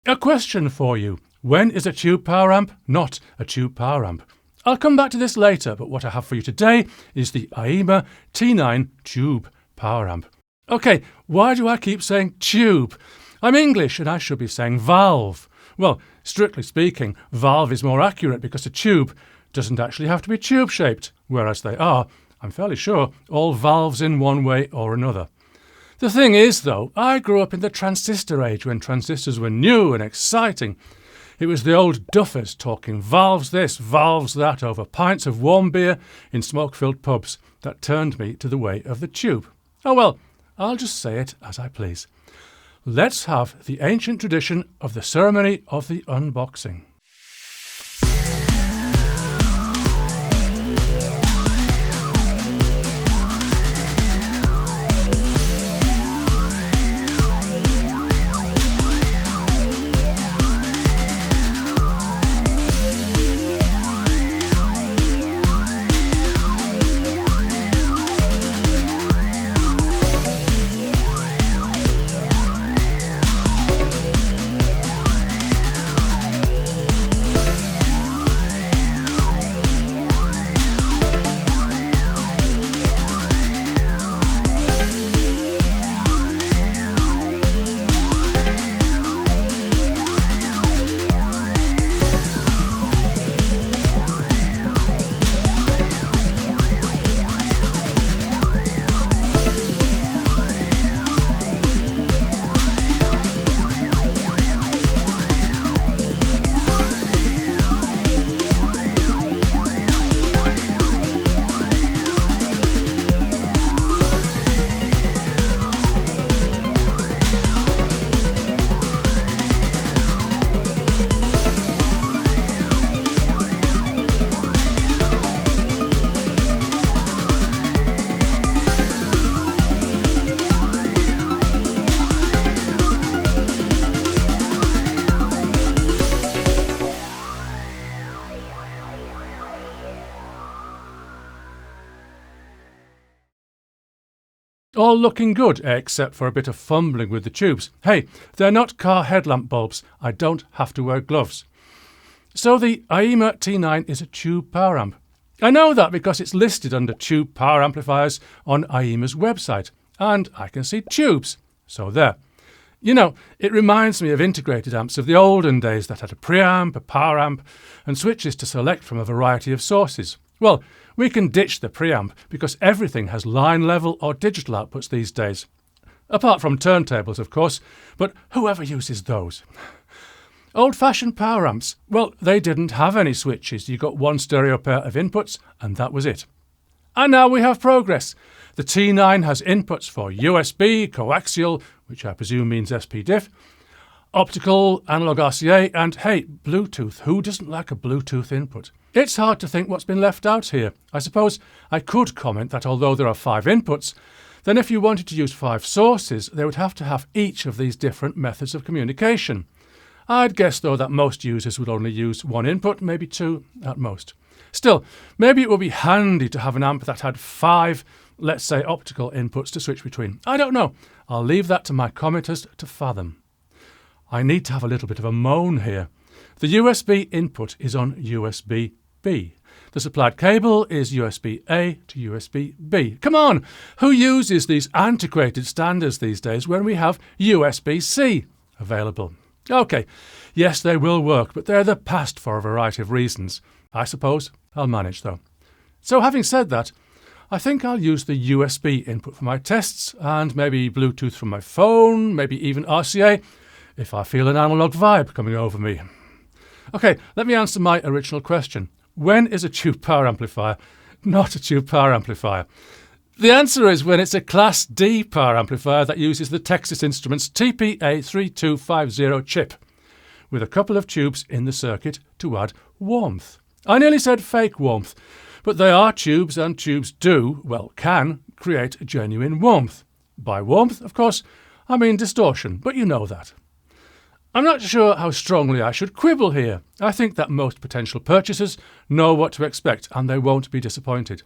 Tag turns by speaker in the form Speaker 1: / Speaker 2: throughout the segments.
Speaker 1: A question for you. When is a tube power amp not a tube power amp? I'll come back to this later, but what I have for you today is the Aiyima T9 tube power amp. Okay, why do I keep saying tube? I'm English and I should be saying valve. Well, strictly speaking, valve is more accurate because a tube doesn't actually have to be tube-shaped, whereas they are, I'm fairly sure, all valves in one way or another. The thing is, though, I grew up in the transistor age when transistors were new and exciting. It was the old duffers talking valves this, valves that over pints of warm beer in smoke-filled pubs that turned me to the way of the tube. Oh well, I'll just say it as I please. Let's have the ancient tradition of the ceremony of the unboxing. All looking good, except for a bit of fumbling with the tubes. Hey, they're not car headlamp bulbs. I don't have to wear gloves. So the Aiyima T9 is a tube power amp. I know that because it's listed under tube power amplifiers on Aiyyima's website, and I can see tubes. So there. You know, it reminds me of integrated amps of the olden days that had a preamp, a power amp, and switches to select from a variety of sources. Well, we can ditch the preamp because everything has line level or digital outputs these days. Apart from turntables, of course, but whoever uses those? Old-fashioned power amps, well, they didn't have any switches. You got one stereo pair of inputs and that was it. And now we have progress. The T9 has inputs for USB, coaxial, which I presume means SPDIF, optical, analog RCA, and hey, Bluetooth. Who doesn't like a Bluetooth input? It's hard to think what's been left out here. I suppose I could comment that although there are 5 inputs, then if you wanted to use 5 sources, they would have to have each of these different methods of communication. I'd guess, though, that most users would only use 1 input, maybe 2 at most. Still, maybe it would be handy to have an amp that had 5, let's say, optical inputs to switch between. I don't know. I'll leave that to my commenters to fathom. I need to have a little bit of a moan here. The USB input is on USB-B. The supplied cable is USB-A to USB-B. Come on! Who uses these antiquated standards these days when we have USB-C available? OK, yes, they will work, but they're the past for a variety of reasons. I suppose I'll manage, though. So having said that, I think I'll use the USB input for my tests, and maybe Bluetooth from my phone, maybe even RCA, if I feel an analog vibe coming over me. OK, let me answer my original question. When is a tube power amplifier not a tube power amplifier? The answer is when it's a Class D power amplifier that uses the Texas Instruments TPA3250 chip, with a couple of tubes in the circuit to add warmth. I nearly said fake warmth, but they are tubes, and tubes can create genuine warmth. By warmth, of course, I mean distortion, but you know that. I'm not sure how strongly I should quibble here. I think that most potential purchasers know what to expect and they won't be disappointed.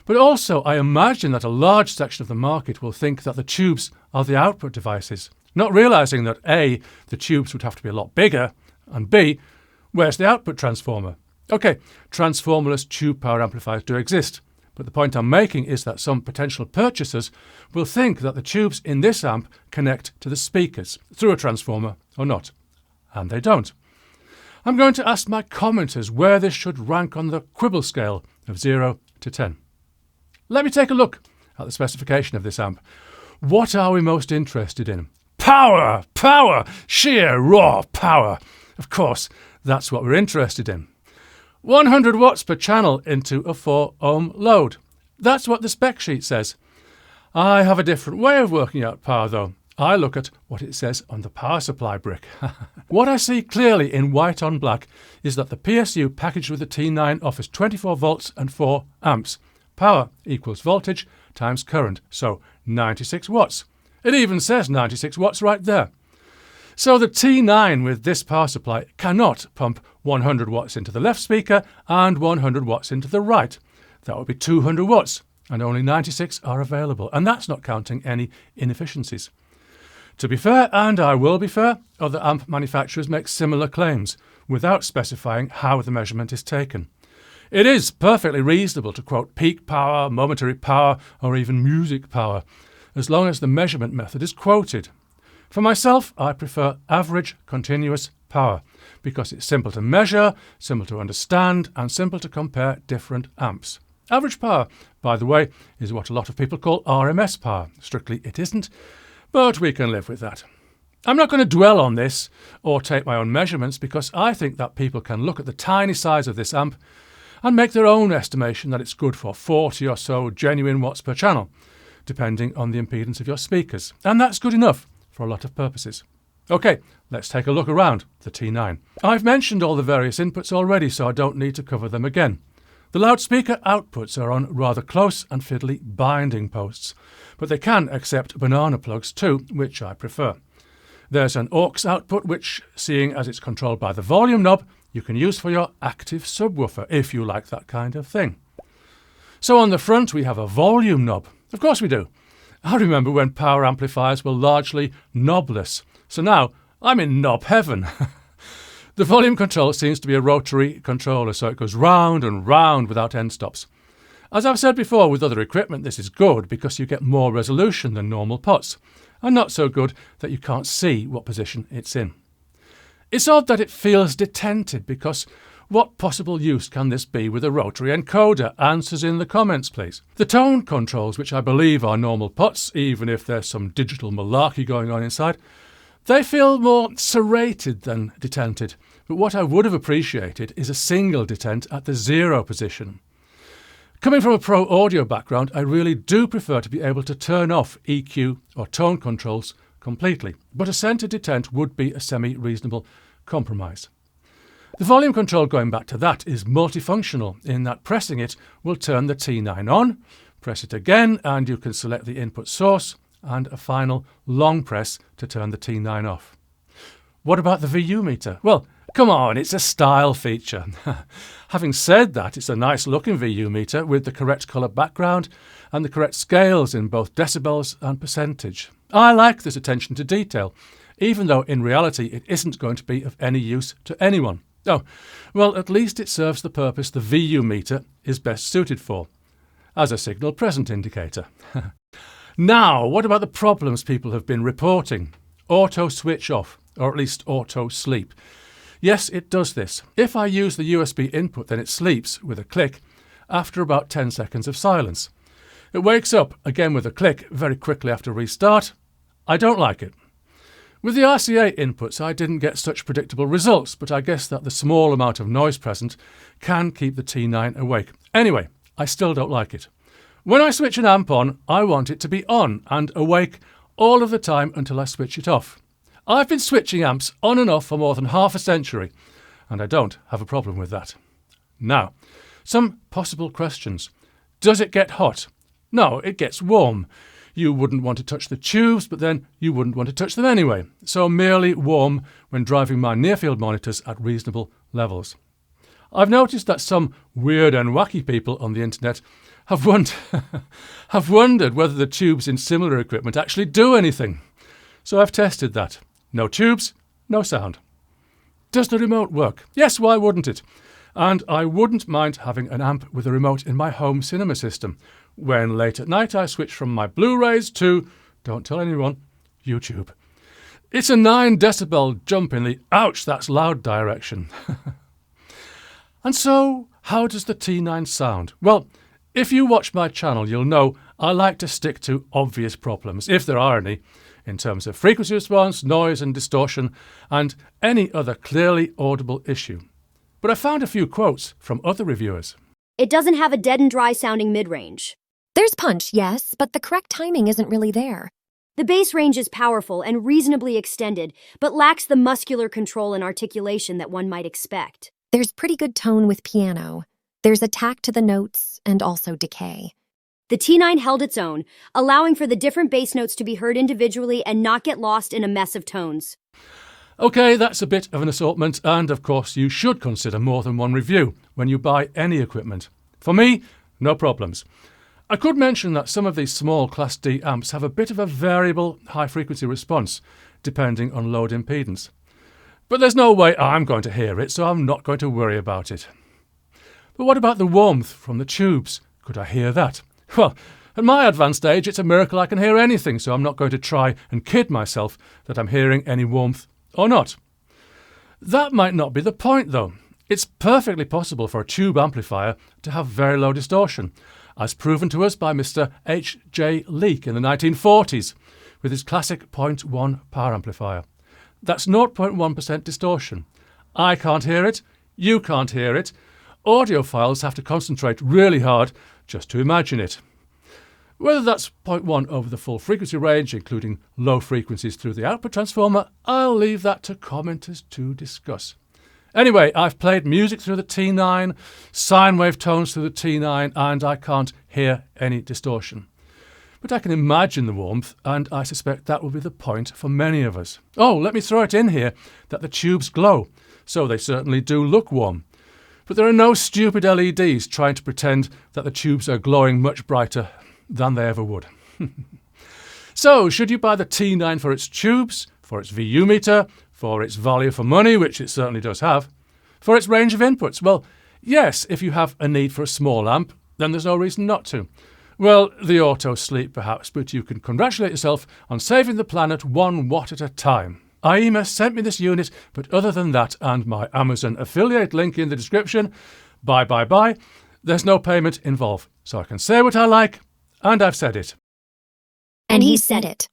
Speaker 1: But also I imagine that a large section of the market will think that the tubes are the output devices, not realising that A, the tubes would have to be a lot bigger, and B, where's the output transformer? OK, transformerless tube power amplifiers do exist, but the point I'm making is that some potential purchasers will think that the tubes in this amp connect to the speakers through a transformer or not, and they don't. I'm going to ask my commenters where this should rank on the quibble scale of 0 to 10. Let me take a look at the specification of this amp. What are we most interested in? Power! Power! Sheer raw power! Of course, that's what we're interested in. 100 watts per channel into a 4 ohm load. That's what the spec sheet says. I have a different way of working out power though. I look at what it says on the power supply brick. What I see clearly in white on black is that the PSU packaged with the T9 offers 24 volts and 4 amps. Power equals voltage times current, so 96 watts. It even says 96 watts right there. So the T9 with this power supply cannot pump 100 watts into the left speaker and 100 watts into the right. That would be 200 watts, and only 96 are available, and that's not counting any inefficiencies. To be fair, and I will be fair, other amp manufacturers make similar claims without specifying how the measurement is taken. It is perfectly reasonable to quote peak power, momentary power, or even music power, as long as the measurement method is quoted. For myself, I prefer average continuous power because it's simple to measure, simple to understand, and simple to compare different amps. Average power, by the way, is what a lot of people call RMS power. Strictly, it isn't, but we can live with that. I'm not going to dwell on this or take my own measurements because I think that people can look at the tiny size of this amp and make their own estimation that it's good for 40 or so genuine watts per channel, depending on the impedance of your speakers. And that's good enough for a lot of purposes. OK, let's take a look around the T9. I've mentioned all the various inputs already, so I don't need to cover them again. The loudspeaker outputs are on rather close and fiddly binding posts, but they can accept banana plugs too, which I prefer. There's an aux output which, seeing as it's controlled by the volume knob, you can use for your active subwoofer if you like that kind of thing. So on the front we have a volume knob. Of course we do. I remember when power amplifiers were largely knobless, so now I'm in knob heaven. The volume control seems to be a rotary controller, so it goes round and round without end stops. As I've said before, with other equipment this is good because you get more resolution than normal pots, and not so good that you can't see what position it's in. It's odd that it feels detented because what possible use can this be with a rotary encoder? Answers in the comments, please. The tone controls, which I believe are normal pots, even if there's some digital malarkey going on inside, they feel more serrated than detented, but what I would have appreciated is a single detent at the 0 position. Coming from a pro audio background, I really do prefer to be able to turn off EQ or tone controls completely, but a centre detent would be a semi-reasonable compromise. The volume control, going back to that, is multifunctional in that pressing it will turn the T9 on, press it again and you can select the input source, and a final long press to turn the T9 off. What about the VU meter? Well, come on, it's a style feature. Having said that, it's a nice looking VU meter with the correct colour background and the correct scales in both decibels and percentage. I like this attention to detail, even though in reality it isn't going to be of any use to anyone. Oh, well, at least it serves the purpose the VU meter is best suited for, as a signal present indicator. Now, what about the problems people have been reporting? Auto switch off, or at least auto sleep. Yes, it does this. If I use the USB input, then it sleeps with a click after about 10 seconds of silence. It wakes up again with a click very quickly after restart. I don't like it. With the RCA inputs, I didn't get such predictable results, but I guess that the small amount of noise present can keep the T9 awake. Anyway, I still don't like it. When I switch an amp on, I want it to be on and awake all of the time until I switch it off. I've been switching amps on and off for more than half a century, and I don't have a problem with that. Now, some possible questions. Does it get hot? No, it gets warm. You wouldn't want to touch the tubes, but then you wouldn't want to touch them anyway. So merely warm when driving my near-field monitors at reasonable levels. I've noticed that some weird and wacky people on the internet have wondered whether the tubes in similar equipment actually do anything. So I've tested that. No tubes, no sound. Does the remote work? Yes, why wouldn't it? And I wouldn't mind having an amp with a remote in my home cinema system when late at night I switch from my Blu-rays to, don't tell anyone, YouTube. It's a 9 decibel jump in the ouch, that's loud direction. And so, how does the T9 sound? Well, if you watch my channel, you'll know I like to stick to obvious problems, if there are any, in terms of frequency response, noise and distortion, and any other clearly audible issue. But I found a few quotes from other reviewers.
Speaker 2: It doesn't have a dead and dry sounding mid-range.
Speaker 3: There's punch, yes, but the correct timing isn't really there.
Speaker 2: The bass range is powerful and reasonably extended, but lacks the muscular control and articulation that one might expect.
Speaker 3: There's pretty good tone with piano. There's attack to the notes and also decay.
Speaker 2: The T9 held its own, allowing for the different bass notes to be heard individually and not get lost in a mess of tones.
Speaker 1: Okay, that's a bit of an assortment, and of course you should consider more than one review when you buy any equipment. For me, no problems. I could mention that some of these small Class D amps have a bit of a variable high-frequency response, depending on load impedance. But there's no way I'm going to hear it, so I'm not going to worry about it. But what about the warmth from the tubes? Could I hear that? Well, at my advanced age, it's a miracle I can hear anything, so I'm not going to try and kid myself that I'm hearing any warmth or not. That might not be the point, though. It's perfectly possible for a tube amplifier to have very low distortion, as proven to us by Mr. H. J. Leake in the 1940s with his classic 0.1 power amplifier. That's 0.1% distortion. I can't hear it, you can't hear it. Audiophiles have to concentrate really hard just to imagine it. Whether that's 0.1 over the full frequency range, including low frequencies through the output transformer, I'll leave that to commenters to discuss. Anyway, I've played music through the T9, sine wave tones through the T9, and I can't hear any distortion. But I can imagine the warmth, and I suspect that will be the point for many of us. Oh, let me throw it in here that the tubes glow, so they certainly do look warm. But there are no stupid LEDs trying to pretend that the tubes are glowing much brighter than they ever would. So, should you buy the T9 for its tubes, for its VU meter, for its value for money, which it certainly does have, for its range of inputs? Well, yes, if you have a need for a small amp, then there's no reason not to. Well, the auto sleep perhaps, but you can congratulate yourself on saving the planet 1 watt at a time. Aiyima sent me this unit, but other than that and my Amazon affiliate link in the description, bye, there's no payment involved. So I can say what I like, and I've said it.
Speaker 3: And he said it.